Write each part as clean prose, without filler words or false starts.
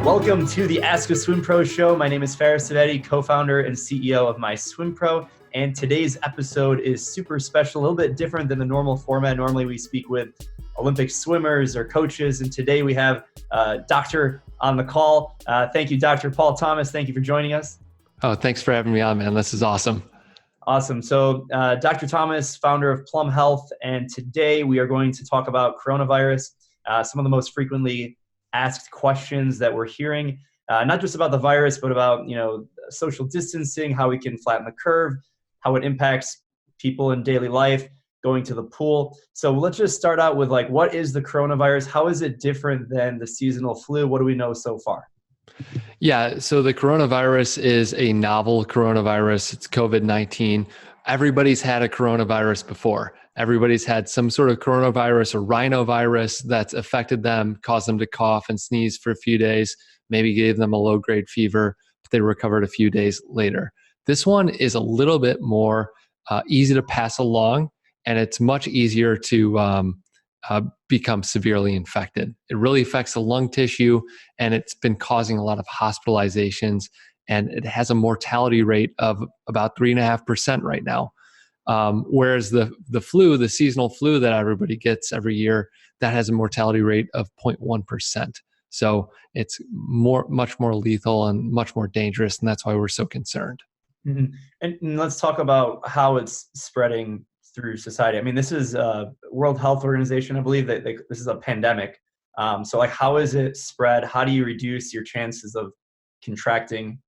Welcome to the Ask a Swim Pro show. My name is Ksebati, co-founder and CEO of My Swim Pro. And today's episode is super special, a little bit different than the normal format. Normally we speak with Olympic swimmers or coaches. And today we have Doctor on the call. Thank you, Dr. Paul Thomas. Thank you for joining us. Oh, thanks for having me on, man. This is awesome. Awesome. So Dr. Thomas, founder of Plum Health. And today we are going to talk about coronavirus, some of the most frequently asked questions that we're hearing, not just about the virus, but about, social distancing, how we can flatten the curve, how it impacts people in daily life, going to the pool. So let's just start out with what is the coronavirus? How is it different than the seasonal flu? What do we know so far? Yeah, so the coronavirus is a novel coronavirus. It's COVID-19. Everybody's had a coronavirus before. Everybody's had some sort of coronavirus or rhinovirus that's affected them, caused them to cough and sneeze for a few days, maybe gave them a low-grade fever, but they recovered a few days later. This one is a little bit more easy to pass along, and it's much easier to become severely infected. It really affects the lung tissue, and it's been causing a lot of hospitalizations, and it has a mortality rate of about 3.5% right now. Whereas the flu, the seasonal flu that everybody gets every year, that has a mortality rate of 0.1%. So it's much more lethal and much more dangerous, and that's why we're so concerned. Mm-hmm. And let's talk about how it's spreading through society. I mean, this is a World Health Organization, I believe, that this is a pandemic. So how is it spread? How do you reduce your chances of contracting?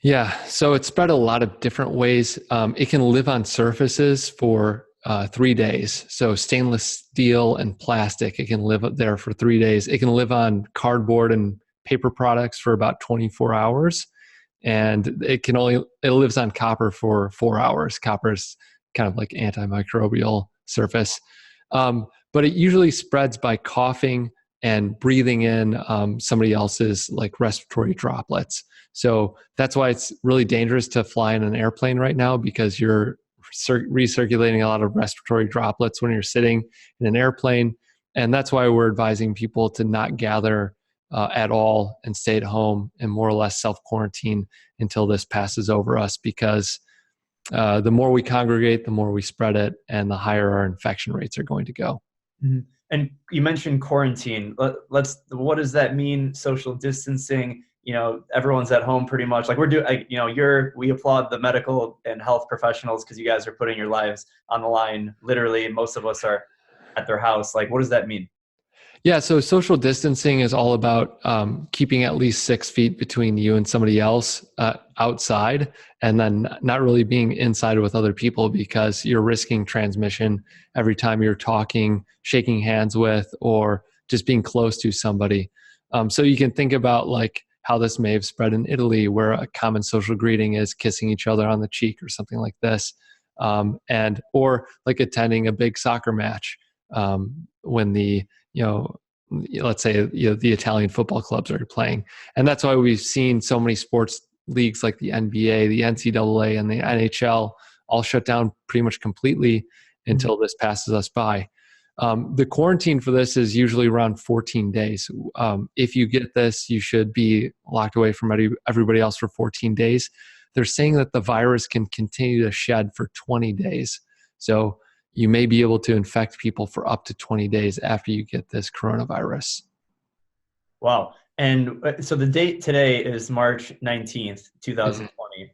Yeah, so it's spread a lot of different ways. It can live on surfaces for 3 days. So stainless steel and plastic, it can live there for 3 days. It can live on cardboard and paper products for about 24 hours. And it lives on copper for 4 hours. Copper is kind of like antimicrobial surface. But it usually spreads by coughing and breathing in somebody else's respiratory droplets. So that's why it's really dangerous to fly in an airplane right now, because you're recirculating a lot of respiratory droplets when you're sitting in an airplane. And that's why we're advising people to not gather at all and stay at home and more or less self-quarantine until this passes over us, because the more we congregate, the more we spread it, and the higher our infection rates are going to go. Mm-hmm. And you mentioned quarantine. What does that mean? Social distancing, everyone's at home pretty much. We applaud the medical and health professionals because you guys are putting your lives on the line. Literally, most of us are at their house. What does that mean? Yeah, so social distancing is all about keeping at least 6 feet between you and somebody else outside, and then not really being inside with other people, because you're risking transmission every time you're talking, shaking hands with, or just being close to somebody. So you can think about how this may have spread in Italy, where a common social greeting is kissing each other on the cheek or something like this, or attending a big soccer match when let's say the Italian football clubs are playing. And that's why we've seen so many sports leagues like the NBA, the NCAA, and the NHL all shut down pretty much completely until this passes us by. The quarantine for this is usually around 14 days. If you get this, you should be locked away from everybody else for 14 days. They're saying that the virus can continue to shed for 20 days. So you may be able to infect people for up to 20 days after you get this coronavirus. Wow. And so the date today is March 19th, 2020.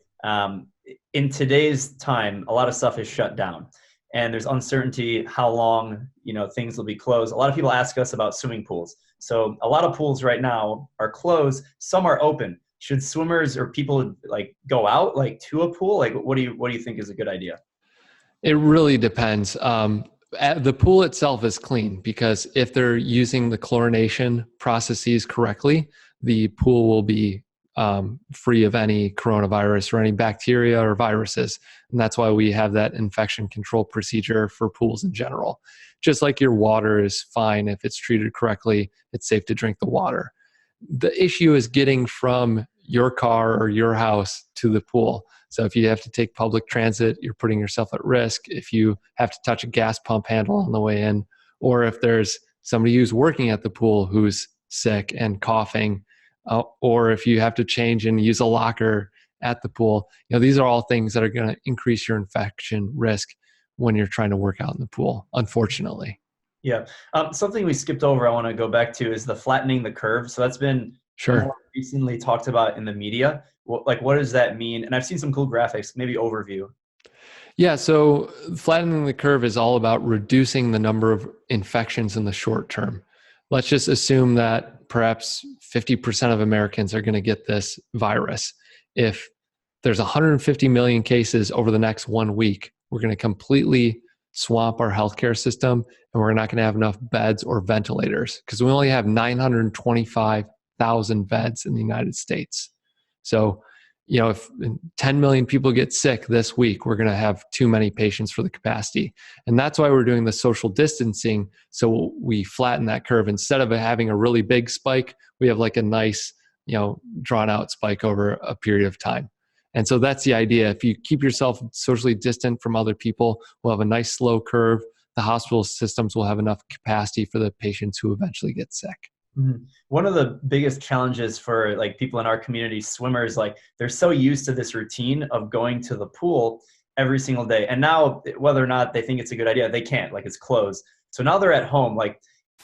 In today's time, a lot of stuff is shut down, and there's uncertainty how long, things will be closed. A lot of people ask us about swimming pools. So a lot of pools right now are closed. Some are open. Should swimmers or people go out to a pool? What do you think is a good idea? It really depends. The pool itself is clean, because if they're using the chlorination processes correctly, the pool will be free of any coronavirus or any bacteria or viruses. And that's why we have that infection control procedure for pools in general. Just like your water is fine if it's treated correctly, it's safe to drink the water. The issue is getting from your car or your house to the pool. So if you have to take public transit, you're putting yourself at risk. If you have to touch a gas pump handle on the way in, or if there's somebody who's working at the pool who's sick and coughing, or if you have to change and use a locker at the pool. These are all things that are going to increase your infection risk when you're trying to work out in the pool, unfortunately. Yeah. Something we skipped over, I want to go back to, is the flattening the curve. So that's been Sure. more recently talked about in the media. What does that mean? And I've seen some cool graphics, maybe overview. Yeah, so flattening the curve is all about reducing the number of infections in the short term. Let's just assume that perhaps 50% of Americans are going to get this virus. If there's 150 million cases over the next 1 week, we're going to completely swamp our healthcare system, and we're not going to have enough beds or ventilators because we only have 925,000 beds in the United States. So, if 10 million people get sick this week, we're going to have too many patients for the capacity. And that's why we're doing the social distancing. So we flatten that curve. Instead of having a really big spike, we have like a nice, drawn out spike over a period of time. And so that's the idea. If you keep yourself socially distant from other people, we'll have a nice slow curve. The hospital systems will have enough capacity for the patients who eventually get sick. Mm-hmm. One of the biggest challenges for like people in our community, swimmers, like they're so used to this routine of going to the pool every single day. And now whether or not they think it's a good idea, they can't, like it's closed. So now they're at home. Like,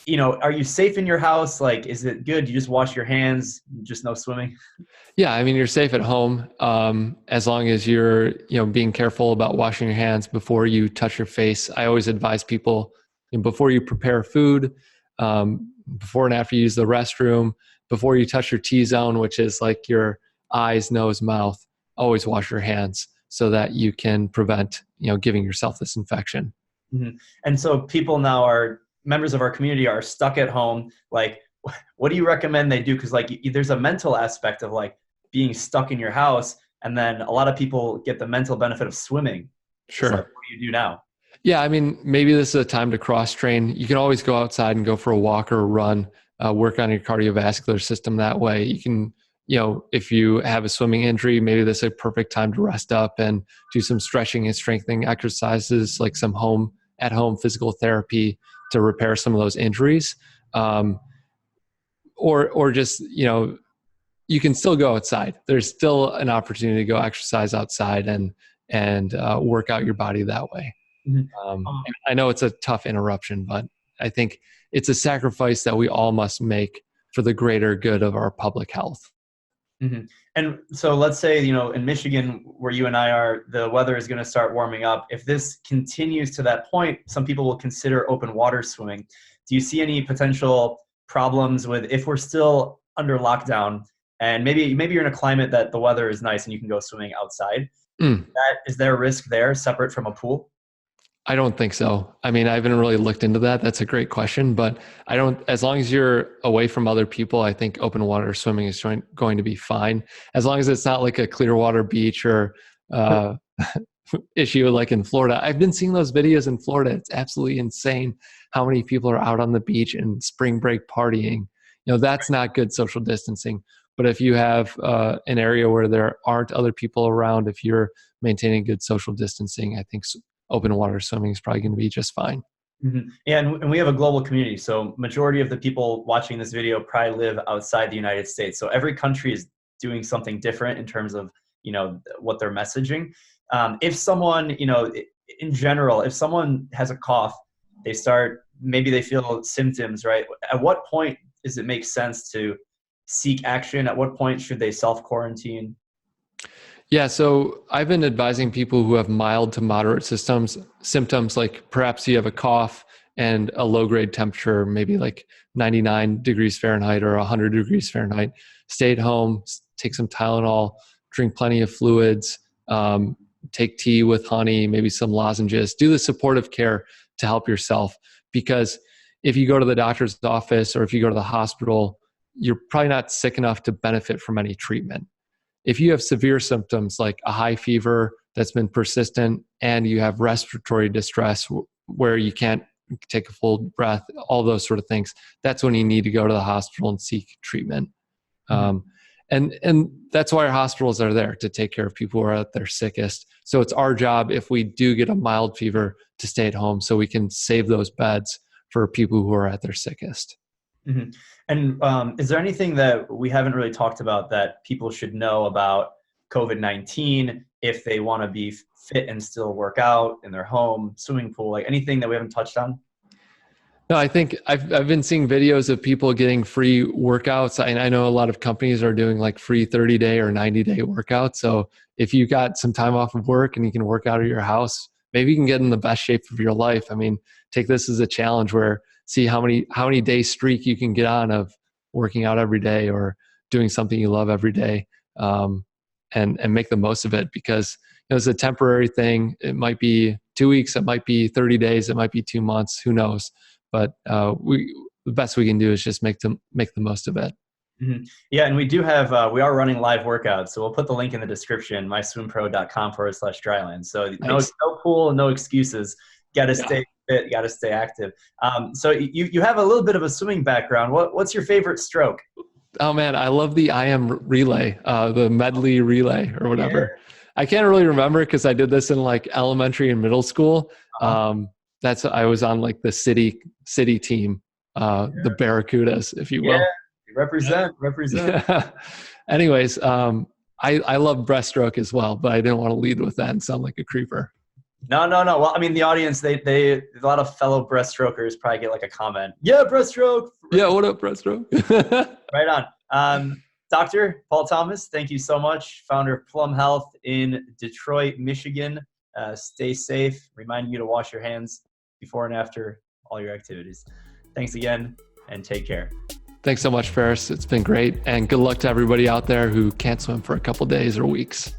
are you safe in your house? Like, is it good? You just wash your hands, just no swimming? Yeah, I mean, you're safe at home as long as you're, being careful about washing your hands before you touch your face. I always advise people, before you prepare food, before and after you use the restroom, before you touch your T-zone, which is like your eyes, nose, mouth, always wash your hands so that you can prevent, giving yourself this infection. Mm-hmm. And so people now members of our community are stuck at home. Like, what do you recommend they do? Because like there's a mental aspect of like being stuck in your house, and then a lot of people get the mental benefit of swimming. Sure. So like, what do you do now? Yeah, I mean, maybe this is a time to cross train. You can always go outside and go for a walk or a run, work on your cardiovascular system that way. You can, if you have a swimming injury, maybe this is a perfect time to rest up and do some stretching and strengthening exercises, like some at home physical therapy to repair some of those injuries. Or just, you can still go outside. There's still an opportunity to go exercise outside and work out your body that way. Mm-hmm. I know it's a tough interruption, but I think it's a sacrifice that we all must make for the greater good of our public health. Mm-hmm. And so let's say, in Michigan, where you and I are, the weather is going to start warming up. If this continues to that point, some people will consider open water swimming. Do you see any potential problems with if we're still under lockdown and maybe you're in a climate that the weather is nice and you can go swimming outside? Is there a risk there separate from a pool? I don't think so. I mean, I haven't really looked into that. That's a great question, but as long as you're away from other people, I think open water swimming is going to be fine. As long as it's not like a clear water beach or issue like in Florida. I've been seeing those videos in Florida. It's absolutely insane how many people are out on the beach and spring break partying. That's not good social distancing. But if you have an area where there aren't other people around, if you're maintaining good social distancing, I think open water swimming is probably going to be just fine. Mm-hmm. Yeah, and we have a global community. So majority of the people watching this video probably live outside the United States. So every country is doing something different in terms of, what they're messaging. If someone, in general, if someone has a cough, maybe they feel symptoms, right? At what point does it make sense to seek action? At what point should they self-quarantine? Yeah, so I've been advising people who have mild to moderate symptoms, like perhaps you have a cough and a low grade temperature, maybe like 99 degrees Fahrenheit or 100 degrees Fahrenheit. Stay at home, take some Tylenol, drink plenty of fluids, take tea with honey, maybe some lozenges. Do the supportive care to help yourself, because if you go to the doctor's office or if you go to the hospital, you're probably not sick enough to benefit from any treatment. If you have severe symptoms like a high fever that's been persistent and you have respiratory distress where you can't take a full breath, all those sort of things, that's when you need to go to the hospital and seek treatment. And that's why our hospitals are there, to take care of people who are at their sickest. So it's our job, if we do get a mild fever, to stay at home so we can save those beds for people who are at their sickest. Hmm. And is there anything that we haven't really talked about that people should know about COVID-19 if they want to be fit and still work out in their home, swimming pool, like anything that we haven't touched on? No, I think I've been seeing videos of people getting free workouts. I know a lot of companies are doing like free 30-day or 90-day workouts. So if you got some time off of work and you can work out of your house, maybe you can get in the best shape of your life. I mean, take this as a challenge where see how many days streak you can get on of working out every day or doing something you love every day, and make the most of it, because it's a temporary thing. It might be 2 weeks, it might be 30 days, it might be 2 months, who knows? But the best we can do is just make the most of it. Mm-hmm. Yeah, and we do have we are running live workouts, so we'll put the link in the description, myswimpro.com/dryland. So Nice. no pool, no excuses. Got to stay fit, got to stay active. So you have a little bit of a swimming background. What's your favorite stroke? Oh man, I love the IM relay, the medley relay or whatever. Yeah. I can't really remember because I did this in like elementary and middle school. I was on like the city team, the Barracudas, if you will. Yeah, represent. Yeah. Anyways, I love breaststroke as well, but I didn't want to lead with that and sound like a creeper. No. Well, I mean, the audience, they a lot of fellow breaststrokers probably get like a comment. Yeah, breaststroke. Yeah, what up, breaststroke? Right on. Dr. Paul Thomas, thank you so much. Founder of Plum Health in Detroit, Michigan. Stay safe. Remind you to wash your hands before and after all your activities. Thanks again, and take care. Thanks so much, Ferris. It's been great. And good luck to everybody out there who can't swim for a couple days or weeks.